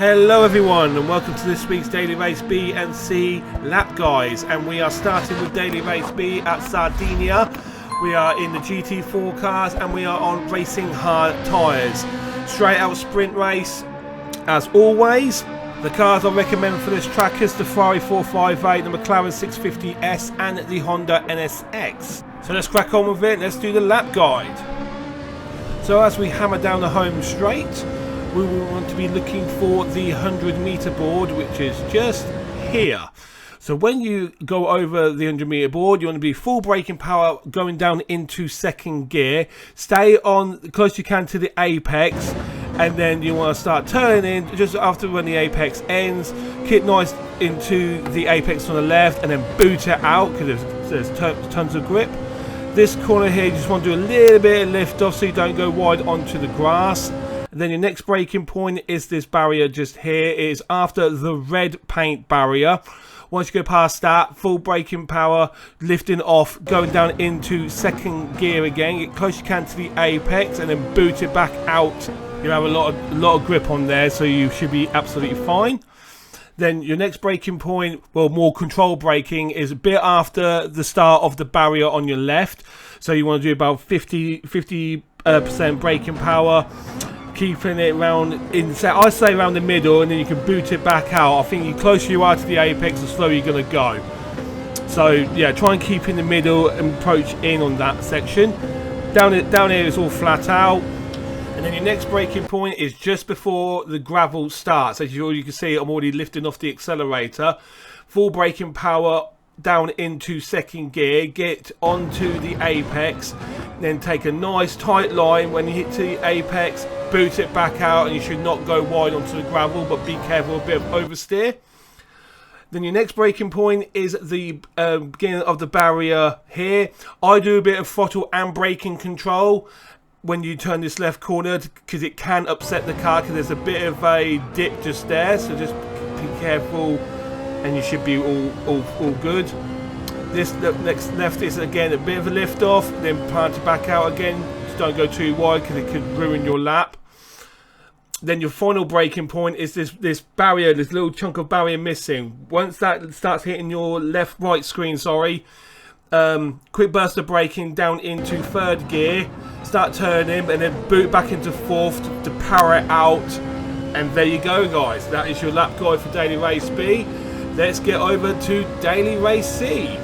Hello everyone and welcome to this week's Daily Race B+C Lap, guys, and we are starting with Daily Race B at Sardegna. We are in the GT4 cars and we are on racing hard tyres. Straight out sprint race as always. The cars I recommend for this track is the Ferrari 458, the McLaren 650S and the Honda NSX. So let's crack on with it, let's do the lap guide. So as we hammer down the home straight, we will want to be looking for the 100-meter board, which is just here. So when you go over the 100-meter board, you want to be full braking power going down into second gear. Stay on close you can to the apex, and then you want to start turning just after when the apex ends. Keep nice into the apex on the left, and then boot it out because there's tons of grip. This corner here, you just want to do a little bit of lift off so you don't go wide onto the grass. And then your next braking point is this barrier just here. It is after the red paint barrier. Once you go past that, full braking power, lifting off, going down into second gear again. Get close you can to the apex and then boot it back out. You have a lot of grip on there, so you should be absolutely fine. Then your next braking point, well, more control braking, is a bit after the start of the barrier on your left. So you want to do about 50% braking power. Keeping it around I say around the middle, and then you can boot it back out. I think the closer you are to the apex, the slower you're going to go. So yeah, try and keep in the middle and approach in on that section. Down here is all flat out. And then your next braking point is just before the gravel starts. As you can see, I'm already lifting off the accelerator. Full braking power down into second gear, get onto the apex, then take a nice tight line. When you hit to the apex, boot it back out, and you should not go wide onto the gravel, but be careful, a bit of oversteer. Then your next braking point is the beginning of the barrier here. I do a bit of throttle and braking control when you turn this left corner because it can upset the car because there's a bit of a dip just there, so just be careful and you should be all good. This next left is again a bit of a lift off, then plant it back out again. Just don't go too wide because it could ruin your lap. Then your final braking point is this barrier, this little chunk of barrier missing. Once that starts hitting your right screen, quick burst of braking down into third gear, start turning, and then boot back into fourth to power it out. And there you go, guys. That is your lap guide for Daily Race B. Let's get over to Daily Race C.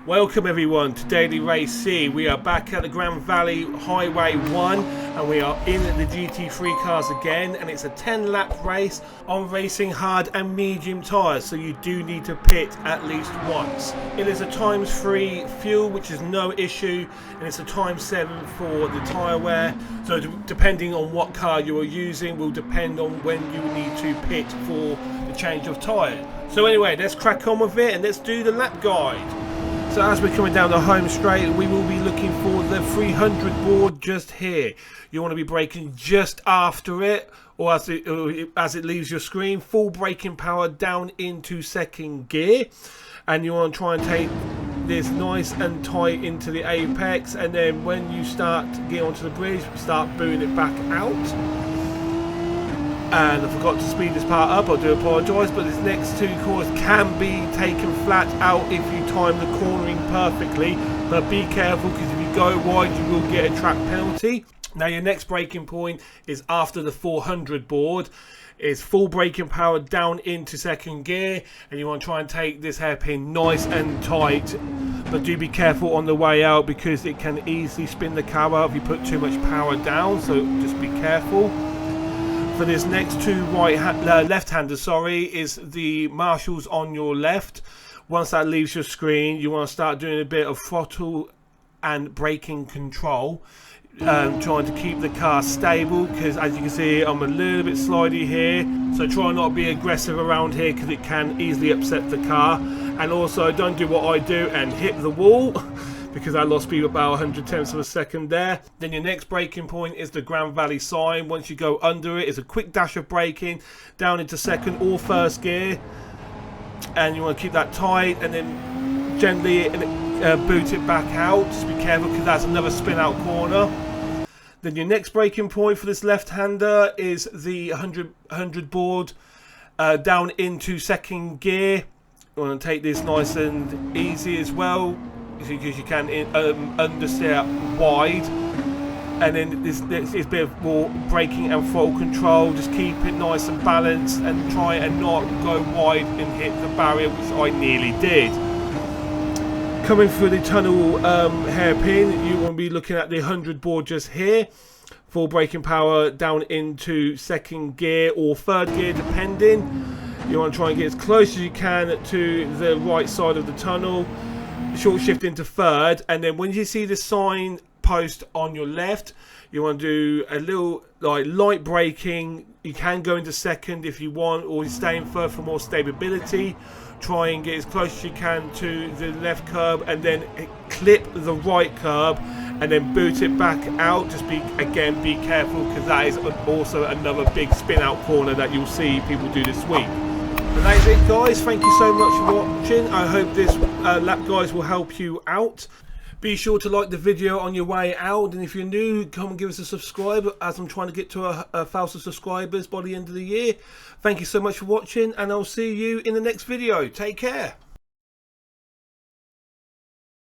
Welcome everyone to Daily Race C. We are back at the Grand Valley Highway 1 and we are in the GT3 cars again, and it's a 10-lap race on racing hard and medium tyres, so you do need to pit at least once. It is a ×3 fuel, which is no issue, and it's a ×7 for the tyre wear, so depending on what car you are using will depend on when you need to pit for the change of tyre. So anyway, let's crack on with it and let's do the lap guide. So as we're coming down the home straight, we will be looking for the 300 board just here. You want to be braking just after it, or as it leaves your screen. Full braking power down into second gear, and you want to try and take this nice and tight into the apex, and then when you start to get onto the bridge, start booting it back out. And I forgot to speed this part up, I do apologise, but this next two corners can be taken flat out if you time the cornering perfectly, but be careful because if you go wide you will get a track penalty. Now your next braking point is after the 400 board. It's full braking power down into second gear, and you want to try and take this hairpin nice and tight, but do be careful on the way out because it can easily spin the car out if you put too much power down, so just be careful. For this next two left-handers, is the marshals on your left. Once that leaves your screen, you want to start doing a bit of throttle and braking control, trying to keep the car stable, because as you can see I'm a little bit slidey here, so try not to be aggressive around here because it can easily upset the car. And also don't do what I do and hit the wall because I lost speed about 100 tenths of a second there. Then your next braking point is the Grand Valley sign. Once you go under it, it's a quick dash of braking down into second or first gear, and you want to keep that tight and then gently boot it back out. Just be careful because that's another spin out corner. Then your next braking point for this left-hander is the 100 board down into second gear. You want to take this nice and easy as well, because you can understeer wide. And then this is a bit of more braking and throttle control. Just keep it nice and balanced and try and not go wide and hit the barrier, which I nearly did. Coming through the tunnel hairpin, you want to be looking at the 100 board just here. Full braking power down into second gear or third gear depending. You want to try and get as close as you can to the right side of the tunnel. Short shift into third, and then when you see the sign post on your left, you want to do a little light braking. You can go into second if you want, or you stay in third for more stability. Try and get as close as you can to the left curb, and then clip the right curb, and then boot it back out. Just be careful, because that is also another big spin out corner that you'll see people do this week. And that is it, guys. Thank you so much for watching. I hope this lap guys will help you out. Be sure to like the video on your way out, and if you're new, come and give us a subscribe, as I'm trying to get to 1,000 subscribers by the end of the year. Thank you so much for watching, and I'll see you in the next video. Take care.